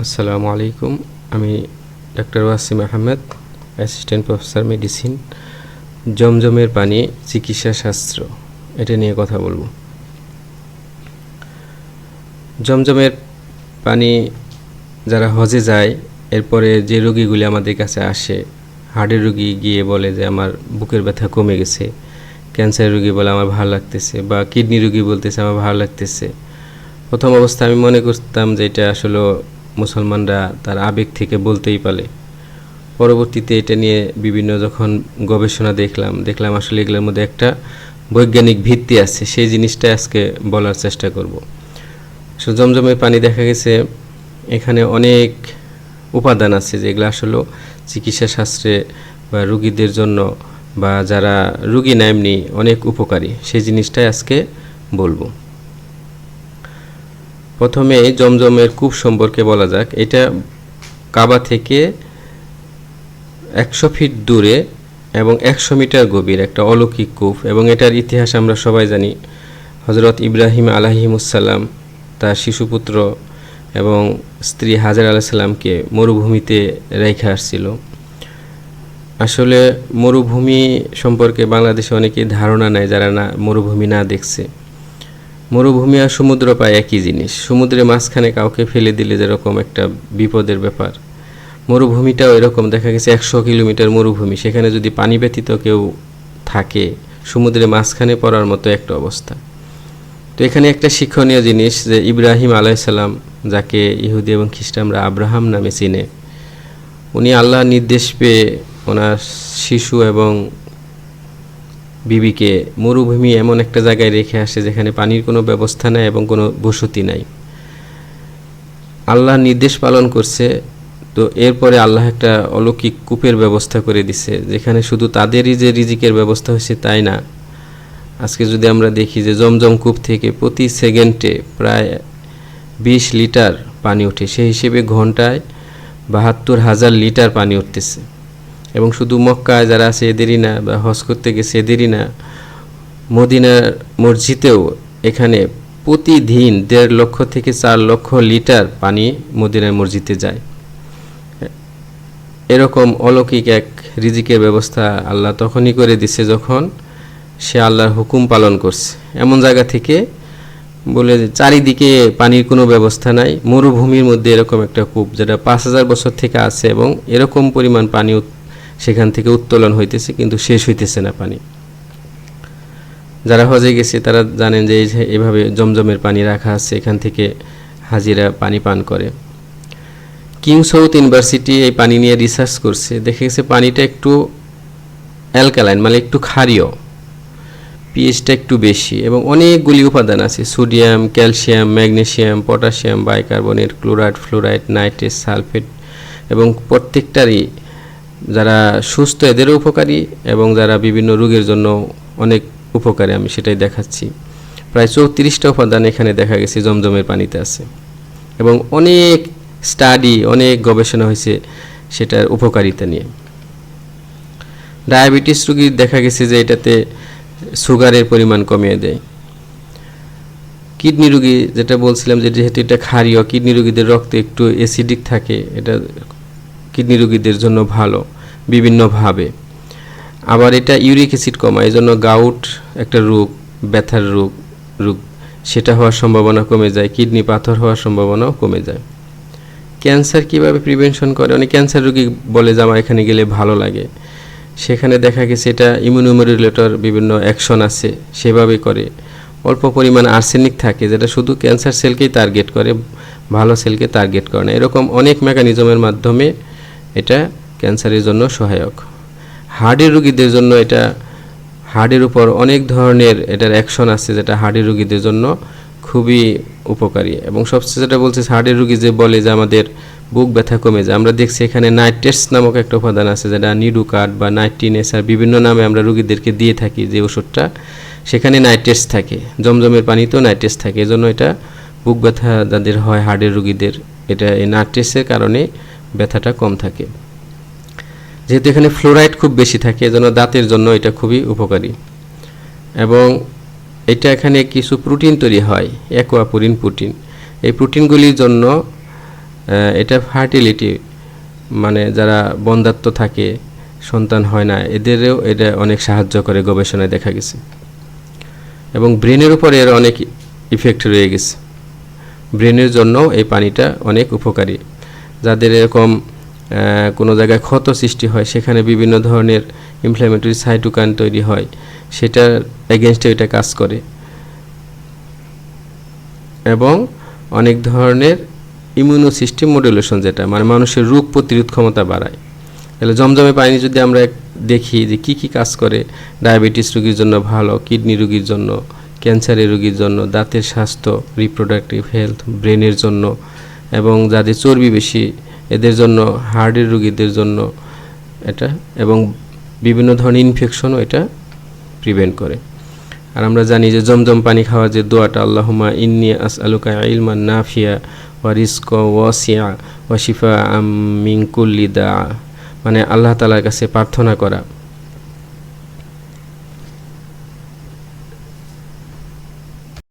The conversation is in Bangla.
আসসালামু আলাইকুম। আমি doctor Wasim Ahmed, assistant professor medicine, জমজমের পানি চিকিৎসা শাস্ত্র, এটা নিয়ে কথা বলবো। জমজমের পানি যারা হজে যায়, এরপরে যে রোগীগুলি আমাদের কাছে আসে, হার্টের রোগী গিয়ে বলে যে আমার বুকের ব্যথা কমে গেছে, ক্যান্সার রোগী বলে আমার ভালো লাগতেছে, বা কিডনি রোগী বলতেছে আমার ভালো লাগতেছে। প্রথম অবস্থায় আমি মনে করতাম যে এটা আসলে মুসলমানরা তার আবেগ থেকে বলতেই পারে। পরবর্তীতে এটা নিয়ে বিভিন্ন যখন গবেষণা দেখলাম আসলে এগুলোর মধ্যে একটা বৈজ্ঞানিক ভিত্তি আছে। সেই জিনিসটা আজকে বলার চেষ্টা করব। জমজমের পানি দেখা গেছে এখানে অনেক উপাদান আছে যেগুলো আসলে চিকিৎসা শাস্ত্রে বা রোগীদের জন্য বা যারা রোগী না এমনি অনেক উপকারী। সেই জিনিসটাই আজকে বলবো। প্রথমে জমজমের কূপ সম্পর্কে বলা যাক। এটা কাবা থেকে 100 ফিট দূরে এবং 100 মিটার গভীর একটা অলৌকিক কূপ, এবং এটার ইতিহাস আমরা সবাই জানি। হযরত ইব্রাহিম আলাইহিমুসসালাম তার শিশুপুত্র এবং স্ত্রী হাজার আলাইহিস সালামকে মরুভূমিতে রেখে আসছিল। আসলে মরুভূমি সম্পর্কে বাংলাদেশে অনেকেই ধারণা নেয় যারা না মরুভূমি না দেখছে। মরুভূমি আর সমুদ্র প্রায় একই জিনিস। সমুদ্রের মাঝখানে কাউকে ফেলে দিলে যেরকম একটা বিপদের ব্যাপার, মরুভূমিটাও এরকম। দেখা গেছে 100 কিলোমিটার মরুভূমি, সেখানে যদি পানি ব্যতীত কেউ থাকে, সমুদ্রের মাঝখানে পড়ার মতো একটা অবস্থা। তো এখানে একটা শিক্ষণীয় জিনিস যে ইব্রাহিম আলাইহিস সালাম, যাকে ইহুদি এবং খ্রিস্টানরা আব্রাহাম নামে চিনে, উনি আল্লাহর নির্দেশ পেয়ে ওনার শিশু এবং বিবিকে মরুভূমি এমন একটা জায়গায় রেখে আসে যেখানে পানির কোনো ব্যবস্থা নাই এবং কোনো বসতি নাই। আল্লাহর নির্দেশ পালন করছে। তো এরপরে আল্লাহ একটা অলৌকিক কূপের ব্যবস্থা করে দিছে, যেখানে শুধু তাদেরই যে রিজিকের ব্যবস্থা হয়েছে তাই না। আজকে যদি আমরা দেখি যে জমজম কূপ থেকে প্রতি সেকেন্ডে প্রায় 20 লিটার পানি ওঠে, সেই হিসেবে ঘন্টায় 72,000 লিটার পানি উঠতেছে। এবং শুধু মক্কায় যারা আছে এদেরই না, বা হজ করতে গেছে এদেরই না, মদিনার মসজিদেও এখানে প্রতিদিন 1.5 লক্ষ থেকে 4 লক্ষ লিটার পানি মদিনার মসজিদে যায়। এরকম অলৌকিক এক রিজিকের ব্যবস্থা আল্লাহ তখনই করে দিছে যখন সে আল্লাহর হুকুম পালন করছে। এমন জায়গা থেকে বলে যে চারিদিকে পানির কোনো ব্যবস্থা নাই, মরুভূমির মধ্যে এরকম একটা কূপ যেটা 5000 বছর থেকে আছে, এবং এরকম পরিমাণ পানি সেখান থেকে উত্তোলন হইতেছে, কিন্তু শেষ হইতেছে না পানি। যারা হজে গেছে তারা জানেন যে এইভাবে জমজমের পানি রাখা আছে, এখান থেকে হাজিরা পানি পান করে। কিং সাউথ ইউনিভার্সিটি এই পানি নিয়ে রিসার্চ করছে, দেখে গেছে পানিটা একটু অ্যালকালাইন, মানে একটু ক্ষারীয়, পিএইচটা একটু বেশি, এবং অনেকগুলি উপাদান আছে: sodium, calcium, magnesium, potassium, bicarbonate, chloride, fluoride, nitrate, sulphate, এবং প্রত্যেকটারই যারা সুস্থ এদেরও উপকারী এবং যারা বিভিন্ন রোগের জন্য অনেক উপকারী। আমি সেটাই দেখাচ্ছি। প্রায় 34টা উপাদান এখানে দেখা গেছে জমজমের পানিতে আছে, এবং অনেক স্টাডি, অনেক গবেষণা হয়েছে সেটার উপকারিতা নিয়ে। ডায়াবেটিস রোগীর দেখা গেছে যে এটাতে সুগারের পরিমাণ কমিয়ে দেয়। কিডনি রোগী, যেটা বলছিলাম যে যেহেতু এটা ক্ষারীয়, কিডনি রোগীদের রক্তে একটু অ্যাসিডিক থাকে, এটা কিডনি রোগীদের জন্য ভালো বিভিন্নভাবে। আবার এটা ইউরিক অ্যাসিড কমায়, এই জন্য গাউট একটা রোগ, ব্যথার রোগ সেটা হওয়ার সম্ভাবনা কমে যায়, কিডনি পাথর হওয়ার সম্ভাবনাও কমে যায়। ক্যান্সার কিভাবে প্রিভেনশন করে, অনেক ক্যান্সার রোগী বলে যে আমার এখানে গেলে ভালো লাগে। সেখানে দেখা গেছে এটা ইমিউনোমডুলেটর বিভিন্ন অ্যাকশন আছে, সেভাবে করে। অল্প পরিমাণ আর্সেনিক থাকে যেটা শুধু ক্যান্সার সেলকেই টার্গেট করে, ভালো সেলকে টার্গেট করে না। এরকম অনেক মেকানিজমের মাধ্যমে এটা ক্যান্সারের জন্য সহায়ক। হার্টের রোগীদের জন্য এটা হার্টের উপর অনেক ধরনের এটার অ্যাকশন আছে যেটা হার্টের রোগীদের জন্য খুবই উপকারী। এবং সবচেয়ে যেটা বলছে, হার্টের রোগী যে বলে যে আমাদের বুক ব্যথা কমে যায়, আমরা দেখছি এখানে নাইট্রেটস নামক একটা উপাদান আছে যেটা নিডুকাট বা নাইট্রিনেস আর বিভিন্ন নামে আমরা রোগীদেরকে দিয়ে থাকি যে ওষুধটা, সেখানে নাইট্রেটস থাকে। জমজমের পানিতেও নাইট্রেটস থাকে, এজন্য এটা বুক ব্যথা যাদের হয় হার্টের রোগীদের, এটা এই নাইট্রেটসের কারণে ব্যথাটা কম থাকে। যেহেতু এখানে ফ্লোরাইড খুব বেশি থাকে, এজন্য দাঁতের জন্য এটা খুবই উপকারী। এবং এটা এখানে কিছু প্রোটিন তৈরি হয়, অ্যাকোয়াপোরিন প্রোটিন। এই প্রোটিনগুলির জন্য এটা ফার্টিলিটি, মানে যারা বন্ধ্যাত্ব থাকে, সন্তান হয় না, এদেরও এটা অনেক সাহায্য করে, গবেষণায় দেখা গেছে। এবং ব্রেনের উপরে এর অনেক ইফেক্ট রয়ে গেছে। ব্রেনের জন্য এই পানিটা অনেক উপকারী। যাদের এরকম কোনো জায়গায় ক্ষত সৃষ্টি হয়, সেখানে বিভিন্ন ধরনের ইনফ্ল্যামেটরি সাইটোকাইন তৈরি হয়, সেটার এগেনস্টে এটা কাজ করে। এবং অনেক ধরনের ইমিউনো সিস্টেম মডুলেশন, যেটা মানে মানুষের রোগ প্রতিরোধ ক্ষমতা বাড়ায়। তাহলে জমজমে পানি যদি আমরা দেখি যে কী কী কাজ করে, ডায়াবেটিস রোগীর জন্য ভালো, কিডনি রোগীর জন্য, ক্যান্সারের রোগীর জন্য, দাঁতের স্বাস্থ্য, রিপ্রোডাক্টিভ হেলথ, ব্রেনের জন্য, এবং যাদের চর্বি বেশি এদের জন্য, হার্টের রোগীদের জন্য এটা, এবং বিভিন্ন ধরনের ইনফেকশনও এটা প্রিভেন্ট করে। আর আমরা জানি যে জমজম পানি খাওয়ার যে দোয়াটা, আল্লাহুম্মা ইন্নী আসআলুকা ইলমান নাফিয়া ওয়া রিজকা ওয়াসিআ ওয়া শিফাআম মিন কুল্লি দা, মানে আল্লাহ তাআলার কাছে প্রার্থনা করা